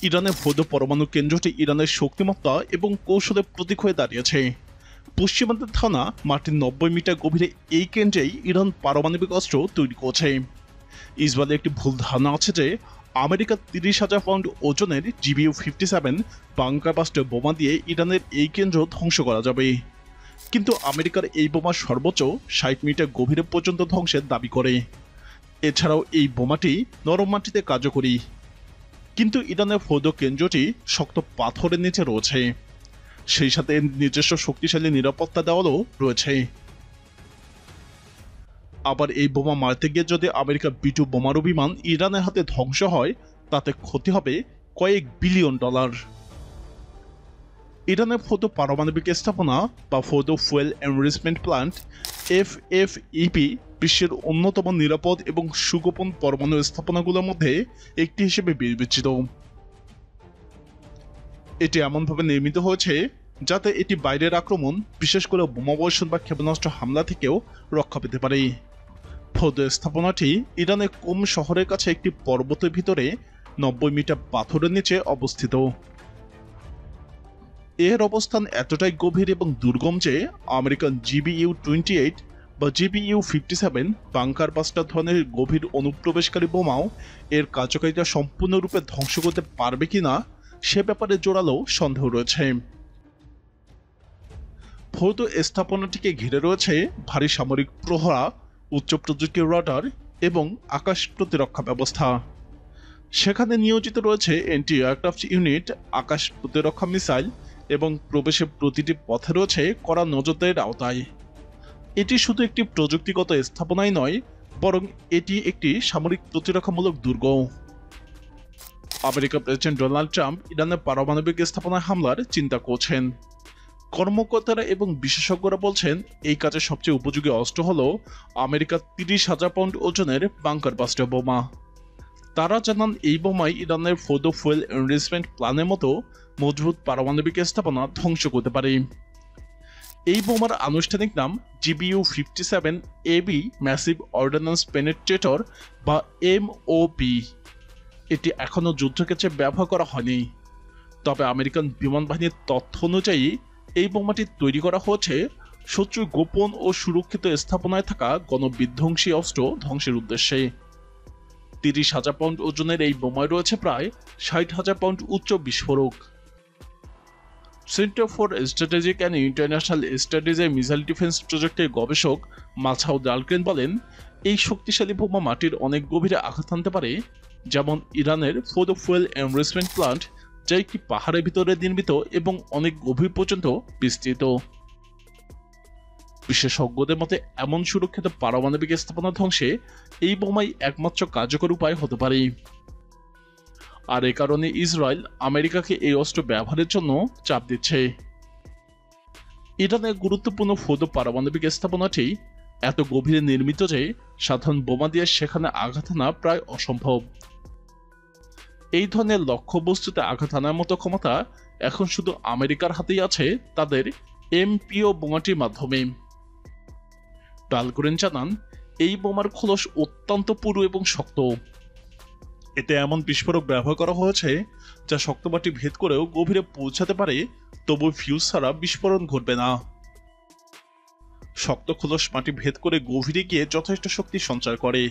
ইরানের ফোর্দো পরমাণু কেন্দ্রটি ইরানের শক্তিমত্তা এবং কৌশলের প্রতীক হয়ে দাঁড়িয়েছে। পশ্চিমাদের ধারণা মাটির 90 মিটার গভীরে এই কেন্দ্রেই ইরান পারমাণবিক অস্ত্র তৈরি করছে। ইসরায়েলের একটি ভুল ধারণা আছে যে আমেরিকার 30,000 পাউন্ড ওজনের GBU-57 বাংকার বাস্টার বোমা দিয়ে ইরানের এই কেন্দ্র ধ্বংস করা যাবে, কিন্তু আমেরিকার এই বোমা সর্বোচ্চ 60 মিটার গভীরে পর্যন্ত ধ্বংসের দাবি করে। এছাড়াও এই বোমাটি নরম মাটিতে কার্যকরী, কিন্তু ইরানের ফোর্দো কেন্দ্রটি শক্ত পাথরের নিচে রয়েছে, সেই সাথে নিজস্ব শক্তিশালী নিরাপত্তা দেওয়ালও রয়েছে। আবার এই বোমা মারতে গিয়ে যদি আমেরিকার B-2 বোমারু বিমান ইরানের হাতে ধ্বংস হয়, তাতে ক্ষতি হবে কয়েক বিলিয়ন ডলার। ইরানের ফোর্দো পারমাণবিক স্থাপনা বা Fordow fuel enrichment plant FFEP বিশ্বের অন্যতম নিরাপদ এবং সুগোপন পরমাণু স্থাপনাগুলোর মধ্যে একটি হিসেবে বিবেচিত। এটি এমনভাবে নির্মিত হয়েছে যাতে এটি বাইরের আক্রমণ, বিশেষ করে বোমাবর্ষণ বা ক্ষেপণাস্ত্র হামলা থেকেও রক্ষা পেতে পারে। ফোর্দো স্থাপনাটি ইরানের কোম শহরের কাছে একটি পর্বতের ভিতরে 90 মিটার পাথরের নিচে অবস্থিত। এর অবস্থান এতটাই গভীর এবং দুর্গম যে আমেরিকান GBU-28 বা GBU-57 বাংকার বাস্টার ধরনের গভীর অনুপ্রবেশকারী বোমাও এর কার্যকারিতা সম্পূর্ণরূপে ধ্বংস করতে পারবে কিনা সে ব্যাপারে জোরালো সন্দেহ রয়েছে। ফোর্দো স্থাপনাটিকে ঘিরে রয়েছে ভারী সামরিক প্রহরা, উচ্চ প্রযুক্তির রাডার এবং আকাশ প্রতিরক্ষা ব্যবস্থা। সেখানে নিয়োজিত রয়েছে অ্যান্টি এয়ারক্রাফট ইউনিট, আকাশ প্রতিরক্ষা মিসাইল এবং প্রবেশের প্রতিটি পথে রয়েছে কড়া নজরদারির আওতায়। এটি শুধু একটি প্রযুক্তিগত স্থাপনাই নয়, বরং এটি একটি সামরিক প্রতিরক্ষামূলক দুর্গ। আমেরিকার প্রেসিডেন্ট ডোনাল্ড ট্রাম্প ইরানের পারমাণবিক স্থাপনায় হামলার চিন্তা করছেন। কর্মকর্তারা এবং বিশেষজ্ঞরা বলছেন এই কাজের সবচেয়ে উপযোগী অস্ত্র হল আমেরিকার 30,000 পাউন্ড ওজনের বাংকার বাস্টার বোমা। তারা জানান এই বোমাই ইরানের ফোর্দো ফুয়েল এনরিচমেন্ট প্ল্যানের মতো মজবুত পারমাণবিক স্থাপনা ধ্বংস করতে পারে। এই বোমার আনুষ্ঠানিক নাম GBU-57AB ম্যাসিভ অর্ডিন্যান্স পেনেট্রেটর বা MOP। এটি এখনও যুদ্ধক্ষেত্রে ব্যবহার করা হয়নি, তবে আমেরিকান বিমান বাহিনীর তথ্য অনুযায়ী এই বোমাটি তৈরি করা হয়েছে শত্রুর গোপন ও সুরক্ষিত স্থাপনায় থাকা গণবিধ্বংসী অস্ত্র ধ্বংসের উদ্দেশ্যে। 30,000 পাউন্ড ওজনের এই বোমায় রয়েছে প্রায় 60,000 পাউন্ড উচ্চ বিস্ফোরক। Center for strategic and international স্টাডিজের মিসাইল ডিফেন্স প্রজেক্টের গবেষক মাছাও ডালগ্রেন বলেন, এই শক্তিশালী বোমা মাটির অনেক গভীরে আঘাত আনতে পারে, যেমন ইরানের ফোর্দো ফুয়েল এনরিচমেন্ট প্ল্যান্ট, যা একটি পাহাড়ের ভিতরে নির্মিত এবং অনেক গভীর পর্যন্ত বিস্তৃত। বিশেষজ্ঞদের মতে এমন সুরক্ষিত পারমাণবিক স্থাপনা ধ্বংসে এই বোমাই একমাত্র কার্যকর উপায় হতে পারে। আর এ কারণে ইসরায়েল আমেরিকাকে এই অস্ত্র ব্যবহারের জন্য চাপ দিচ্ছে। ইরানের গুরুত্বপূর্ণ ফোর্দো পারমাণবিক স্থাপনাটি এত গভীরে নির্মিত যে সাধারণ বোমা দিয়ে সেখানে আঘাত আনা প্রায় অসম্ভব। এই ধরনের লক্ষ্যবস্তুতে আঘাত আনার মতো ক্ষমতা এখন শুধু আমেরিকার হাতেই আছে তাদের MPO বোমাটির মাধ্যমে। ডালগ্রেন জানান, এই বোমার খোলস অত্যন্ত পুরু এবং শক্ত। এতে এমন বিস্ফোরক ব্যবহার করা হয়েছে যা শক্ত মাটি ভেদ করেও গভীরে পৌঁছাতে পারে, তবু ফিউজ ছাড়া বিস্ফোরণ ঘটবে না। শক্ত খোলস মাটি ভেদ করে গভীরে গিয়ে যথেষ্ট শক্তি সঞ্চার করে,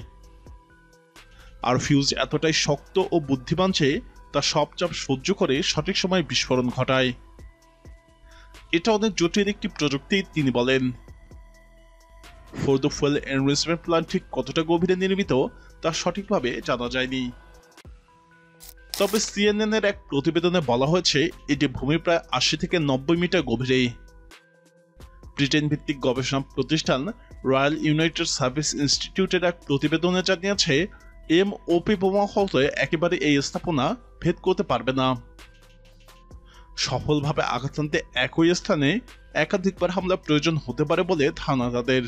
আর ফিউজ এতটাই শক্ত ও বুদ্ধিমান যে তা সব চাপ সহ্য করে সঠিক সময়ে বিস্ফোরণ ঘটায়। এটা অনেক জটিল একটি প্রযুক্তি, তিনি বলেন। ফোর্দো ফুয়েল এনরিচমেন্ট প্ল্যান্ট ঠিক কতটা গভীরে নির্মিত তা সঠিকভাবে জানা যায়নি, তবে CNN এর এক প্রতিবেদনে বলা হয়েছে এটি ভূমি প্রায় 80 থেকে 90 মিটার গভীরে। ব্রিটেন ভিত্তিক গবেষণা প্রতিষ্ঠান রয়্যাল ইউনাইটেড সার্ভিস ইনস্টিটিউটের এক প্রতিবেদনে জানিয়েছে MOP বোমা হলে একেবারে এই স্থাপনা ভেদ করতে পারবে না। সফলভাবে আঘাত আনতে একই স্থানে একাধিকবার হামলা প্রয়োজন হতে পারে বলে ধারণা তাদের।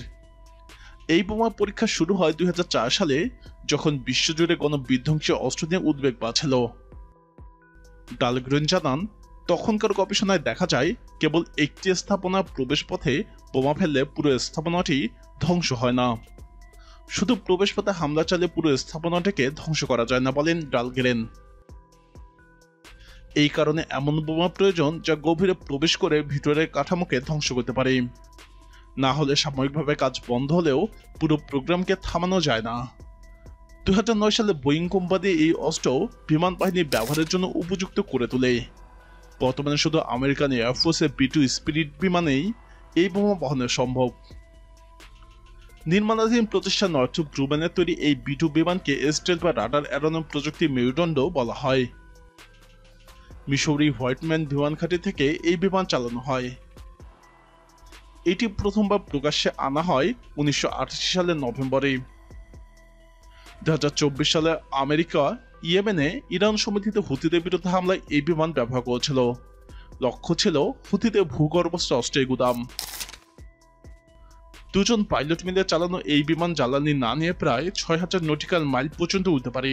এই বোমা পরীক্ষা শুরু হয় 2004 সালে, যখন বিশ্বজুড়ে গণবিধ্বংসী অস্ত্র নিয়ে উদ্বেগ বাড়ছিল। ডালগ্রেন জানান, তখনকার গবেষণায় দেখা যায় কেবল একটি স্থাপনা প্রবেশপথে বোমা ফেললে পুরো স্থাপনাটি ধ্বংস হয় না, শুধু প্রবেশপথে হামলা চালিয়ে পুরো স্থাপনাটিকে ধ্বংস করা যায় না, বলেন ডালগ্রেন। এই কারণে এমন বোমা প্রয়োজন যা গভীরে প্রবেশ করে ভিতরের কাঠামোকে ধ্বংস করতে পারে। না হলে সাময়িকভাবে কাজ বন্ধ হলেও পুরো প্রোগ্রামকে থামানো যায় না। 2009 সালে বোয়িং কোম্পানি এই অস্ত্র বিমান বাহিনী ব্যবহারের জন্য উপযুক্ত করে তোলে। বর্তমানে শুধু আমেরিকান এয়ারফোর্সের B-2 স্পিরিট বিমানেই এই বোমা বহন সম্ভব। নির্মাণাধীন প্রতিষ্ঠান নর্থ্রপ গ্রুম্যানের তৈরি এই B-2 বিমানকে স্টেলথ বা রাডার এড়ানো প্রযুক্তির মেরুদণ্ড বলা হয়। মিসৌরি হোয়াইটম্যান বিমান ঘাঁটি থেকে এই বিমান চালানো হয়। এটি প্রথমবার প্রকাশ্যে আনা হয় 1988 সালের নভেম্বরে। 2024 সালে আমেরিকা ইয়েমেনে ইরান সমর্থিত হুতিদের বিরুদ্ধে হামলায় এই বিমান ব্যবহার করেছিল। লক্ষ্য ছিল হুতিদের ভূগর্ভস্থ অস্ত্রের গুদাম। দুজন পাইলট মিলে চালানো এই বিমান জ্বালানি না নিয়ে প্রায় 6000 নটিক্যাল মাইল পর্যন্ত উঠতে পারে।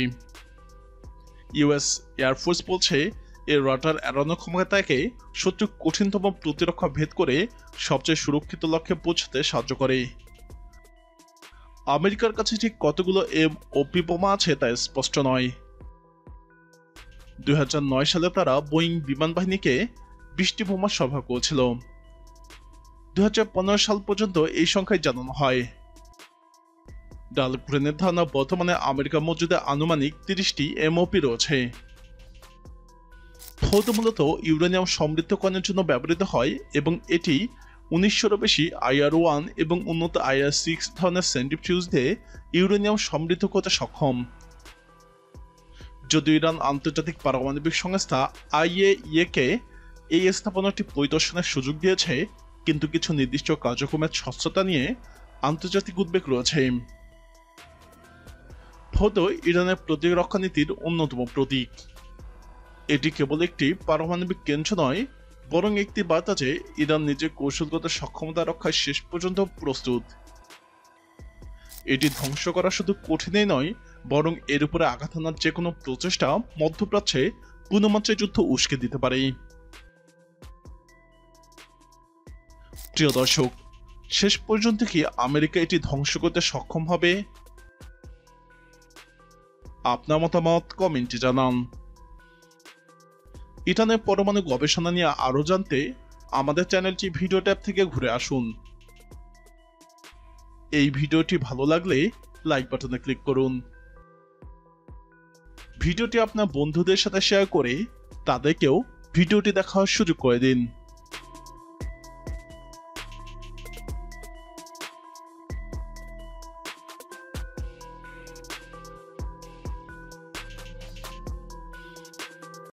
ইউএস এয়ারফোর্স বলছে এর রাডার এড়ানো ক্ষমতাকে শত্রুর কঠিনতম প্রতিরক্ষা ভেদ করে সবচেয়ে সুরক্ষিত লক্ষ্যে পৌঁছাতে সাহায্য করে। আমেরিকার কাছে ঠিক কতগুলো MOP বোমা আছে তা স্পষ্ট নয়। 2009 সালে তারা বোয়িং বিমান বাহিনীকে 20টি বোমা সরবরাহ করেছিল। 2015 সাল পর্যন্ত এই সংখ্যায় জানানো হয়। ডাল গ্রেনের ধারণা বর্তমানে আমেরিকার মজুদে আনুমানিক 30টি MOP রয়েছে। ফৌদ মূলত ইউরেনিয়াম সমৃদ্ধকরণের জন্য ব্যবহৃত হয় এবং এটি 1900-এরও বেশি IR-1 এবং উন্নত IR-6 ধরনের সেন্ট্রিফিউজ দিয়ে ইউরেনিয়াম সমৃদ্ধ করতে সক্ষম। যদিও ইরান আন্তর্জাতিক পারমাণবিক সংস্থা IAEA-কে এই স্থাপনাটি পরিদর্শনের সুযোগ দিয়েছে, কিন্তু কিছু নির্দিষ্ট কার্যক্রমের স্বচ্ছতা নিয়ে আন্তর্জাতিক উদ্বেগ রয়েছে। ফৌদ ইরানের প্রতিরক্ষা নীতির অন্যতম প্রতীক। এটি কেবল একটি পারমাণবিক কেন্দ্র নয়, বরং একটি বার্তা যে ইরান নিজের কৌশলগত সক্ষমতা রক্ষায় শেষ পর্যন্ত প্রস্তুত। এটি ধ্বংস করা শুধু কঠিনই নয়, বরং এর উপরে আঘাত হানার যে কোনো প্রচেষ্টা মধ্যপ্রাচ্যে পূর্ণমাত্রায় যুদ্ধ উস্কে দিতে পারে। প্রিয় দর্শক, শেষ পর্যন্ত কি আমেরিকা এটি ধ্বংস করতে সক্ষম হবে? আপনার মতামত কমেন্টে জানান। ইরানের পরমাণু গবেষণা নিয়ে আরো জানতে আমাদের চ্যানেলটি ভিডিও ট্যাব থেকে ঘুরে আসুন। এই ভিডিওটি ভালো লাগলে লাইক বাটনে ক্লিক করুন। ভিডিওটি আপনার বন্ধুদের সাথে শেয়ার করে তাদেরকেও ভিডিওটি দেখার সুযোগ করে দিন।